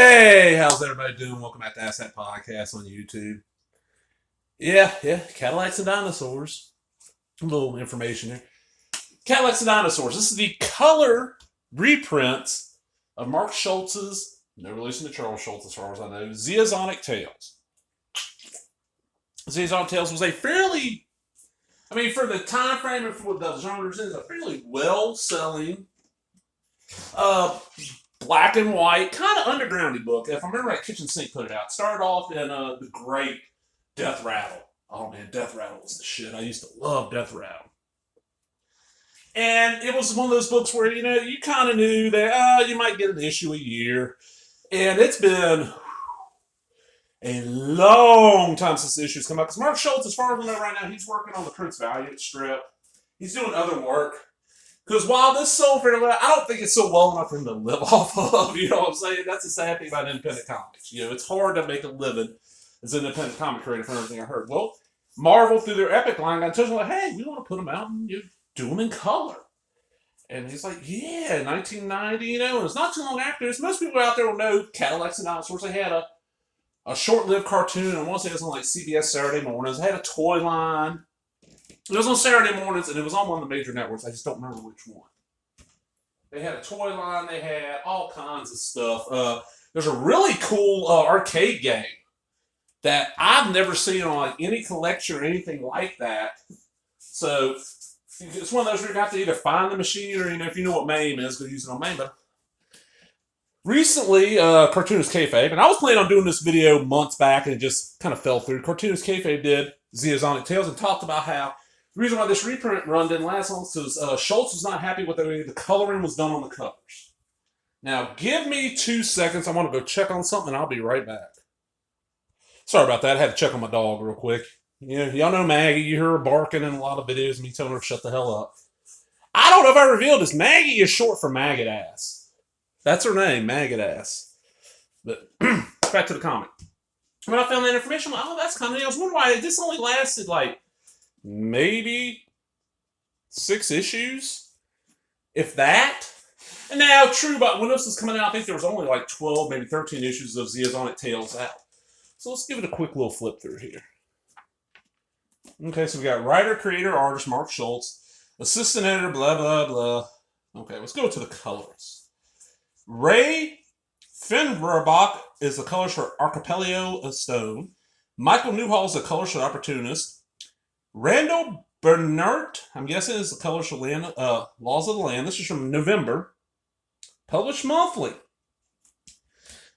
Hey, how's everybody doing? Welcome back to Ask That Podcast on YouTube. Yeah, Cadillacs and Dinosaurs. A little information here. Cadillacs and Dinosaurs. This is the color reprints of Mark Schultz's, no relation to Charles Schultz as far as I know, Xexonic Tales. Xexonic Tales was a fairly, for the time frame and for what the genres is, a fairly well-selling, black and white, kind of undergroundy book. If I remember right, Kitchen Sink put it out. Started off in the great Death Rattle. Oh man, Death Rattle was the shit. I used to love Death Rattle. And it was one of those books where, you kind of knew that you might get an issue a year. And it's been a long time since the issues come out. Because Mark Schultz, as far as I know right now, he's working on the Prince Valiant strip. He's doing other work. Because while this sold fairly well, I don't think it's so well enough for him to live off of. You know what I'm saying? That's the sad thing about independent comics. It's hard to make a living as an independent comic creator from everything I heard. Well, Marvel, through their Epic line, got in touch with like, hey, we want to put them out and do them in color. And he's like, yeah, 1990, and it's not too long after this. Most people out there will know Cadillacs and Dinosaurs. They had a short-lived cartoon, I want to say it was on like CBS Saturday mornings. They had a toy line. It was on Saturday mornings, and it was on one of the major networks. I just don't remember which one. They had a toy line. They had all kinds of stuff. There's a really cool arcade game that I've never seen on like any collection or anything like that. So it's one of those where you have to either find the machine or, if you know what MAME is, go use it on MAME. But recently, Cartoonist Kayfabe, and I was planning on doing this video months back, and it just kind of fell through. Cartoonist Kayfabe did Xexonic Tales and talked about how the reason why this reprint run didn't last long is because Schultz was not happy with the way the coloring was done on the covers. Now, give me 2 seconds. I want to go check on something, and I'll be right back. Sorry about that. I had to check on my dog real quick. Y'all know Maggie. You hear her barking in a lot of videos and me telling her to shut the hell up. I don't know if I revealed this. Maggie is short for maggot ass. That's her name, maggot ass. But back to the comic. When I found that information, I'm like, oh, that's kind of neat. I was wondering why this only lasted like maybe 6 issues, if that. And now, true, but when this was coming out, I think there was only like 12, maybe 13 issues of Xexonic Tales out. So let's give it a quick little flip through here. Okay, so we got writer, creator, artist, Mark Schultz, assistant editor, blah, blah, blah. Okay, let's go to the colors. Ray Finverbach is the colors for Archipelago of Stone. Michael Newhall is the colors for Opportunist. Randall Bernert, I'm guessing, is the colors for Laws of the Land. This is from November. Published monthly.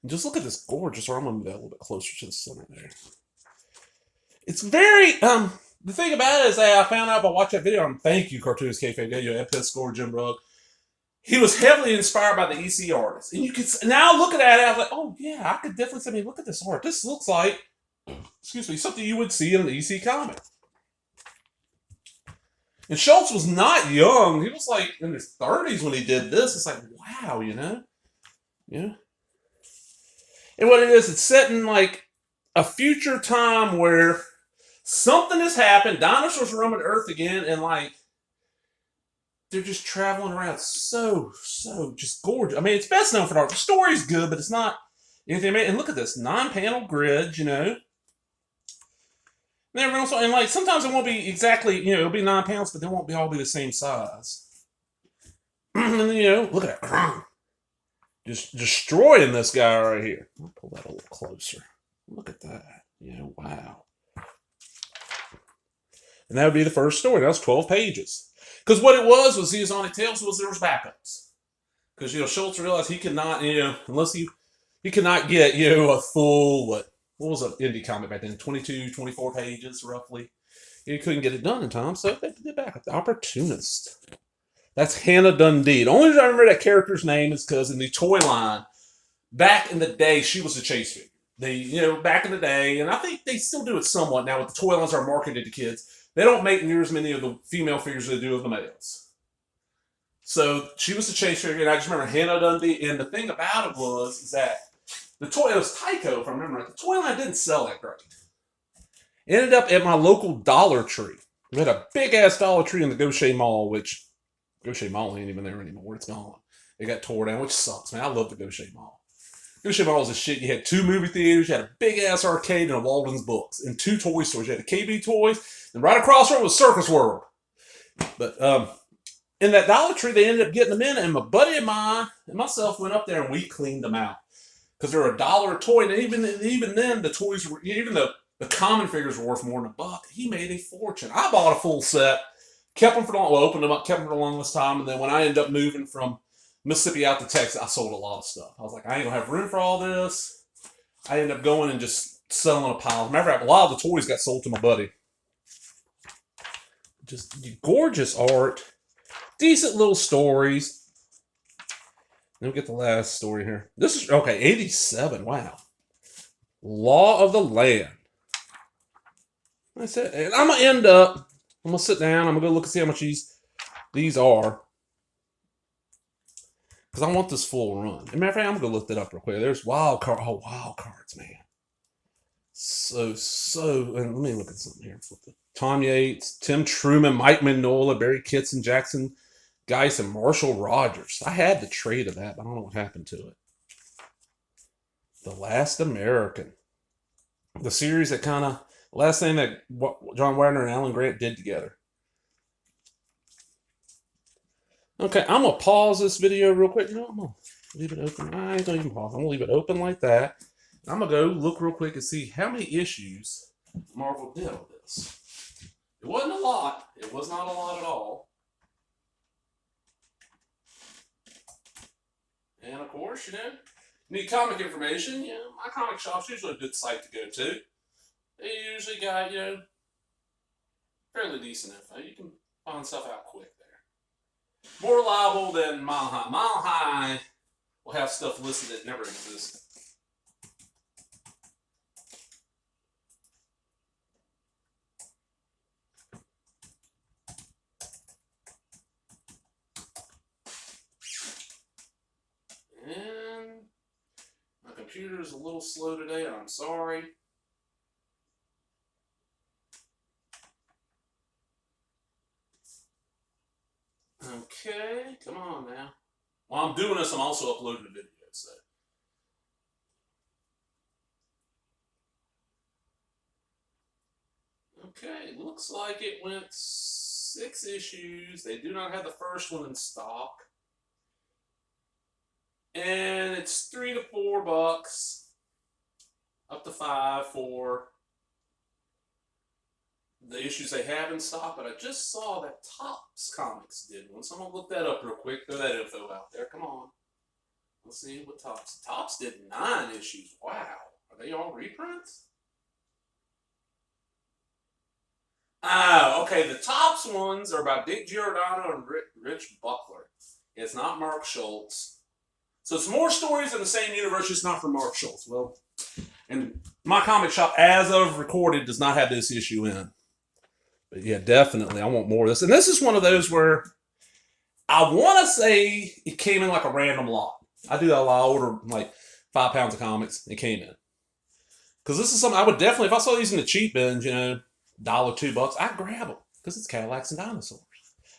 And just look at this gorgeous, or I'm going to move that a little bit closer to the center there. It's very, the thing about it is that I found out by watching that video, and thank you, Cartoonist Kayfabe, FS Score, Jim Rugg. He was heavily inspired by the EC artists. And you can now look at that, I was like, oh yeah, I could definitely say, look at this art. This looks like, something you would see in an EC comic. And Schultz was not young. He was like in his 30s when he did this. It's like, wow, Yeah. And what it is, it's set in like a future time where something has happened. Dinosaurs are roaming Earth again, and like they're just traveling around. So just gorgeous. It's best known for the art. The story's good, but it's not anything. And look at this 9-panel grid, And like sometimes it won't be exactly, it'll be 9 panels, but they won't all be the same size. And then, look at that. Just destroying this guy right here. I'll pull that a little closer. Look at that. Wow. And that would be the first story. That was 12 pages. Because what it was Xexonic Tales was there was backups. Because, Schultz realized he could not, unless he could not get, a full, what was an indie comic back then? 22, 24 pages, roughly. He couldn't get it done in time, so they did backup. The Opportunist. That's Hannah Dundee. The only reason I remember that character's name is because in the toy line, back in the day, she was a chase figure. Back in the day, and I think they still do it somewhat now with the toy lines are marketed to kids. They don't make near as many of the female figures as they do of the males. So she was a chase figure, and I just remember Hannah Dundee. And the thing about it is that the toy, it was Tyco, if I remember right, the toy line didn't sell that great. It ended up at my local Dollar Tree. We had a big-ass Dollar Tree in the Gaucher Mall, which Gaucher Mall ain't even there anymore. It's gone. It got tore down, which sucks, man. I love the Gaucher Mall. This shit all this shit. You had 2 movie theaters, you had a big ass arcade, and a Walden's Books, and 2 toy stores. You had a KB Toys, and right across from it was Circus World. But in that Dollar Tree, they ended up getting them in, and my buddy of mine and myself went up there and we cleaned them out because they were $1 a toy, and even then the toys were, even the common figures were worth more than $1. He made a fortune. I bought a full set, kept them for long, well, opened them up, kept them for the longest time, and then when I ended up moving from Mississippi out to Texas, I sold a lot of stuff. I was like, I ain't gonna have room for all this. I ended up going and just selling a pile. As a matter of fact, a lot of the toys got sold to my buddy. Just gorgeous art, decent little stories. Let me get the last story here. This is, okay, 87, wow. Law of the Land. That's it. And I'm going to end up, I'm going to sit down, I'm going to go look and see how much these are. Because I want this full run. As a matter of fact, I'm going to look that up real quick. There's wild cards, man. So, and let me look at something here. Tom Yates, Tim Truman, Mike Mignola, Barry Kitson, Jackson Geis, and Marshall Rogers. I had the trade of that, but I don't know what happened to it. The Last American. The series that kind of, last thing that John Wagner and Alan Grant did together. Okay, I'm going to pause this video real quick. No, I'm going to leave it open. I ain't going to even pause. I'm going to leave it open like that. I'm going to go look real quick and see how many issues Marvel did with this. It wasn't a lot. It was not a lot at all. And of course, you need comic information. My comic shop's usually a good site to go to. They usually got, fairly decent info. You can find stuff out quick there. More reliable than Mile High. Mile High will have stuff listed that never existed. And my computer is a little slow today, I'm sorry. Okay, come on now. While I'm doing this, I'm also uploading a video, so. Okay, looks like it went 6 issues. They do not have the first one in stock. And it's $3 to $4, up to $5 for the issues they have in stock. But I just saw that Topps Comics did one, so I'm gonna look that up real quick. Throw that info out there. Come on, let's see what Topps did 9 issues. Wow, are they all reprints? Oh, okay. The Topps ones are by Dick Giordano and Rich Buckler. It's not Mark Schultz. So it's more stories in the same universe, just not from Mark Schultz. Well, and my comic shop, as of recorded, does not have this issue in. But yeah, definitely, I want more of this. And this is one of those where I want to say it came in like a random lot. I do that a lot. I order like 5 pounds of comics. It came in. Because this is something I would definitely, if I saw these in the cheap bins, $1, $2, I'd grab them. Because it's Cadillacs and Dinosaurs.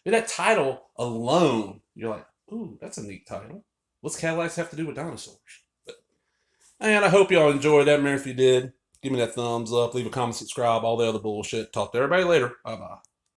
But that title alone, you're like, ooh, that's a neat title. What's Cadillacs have to do with dinosaurs? And I hope y'all enjoyed that. If you did, give me that thumbs up, leave a comment, subscribe, all the other bullshit. Talk to everybody later. Bye-bye.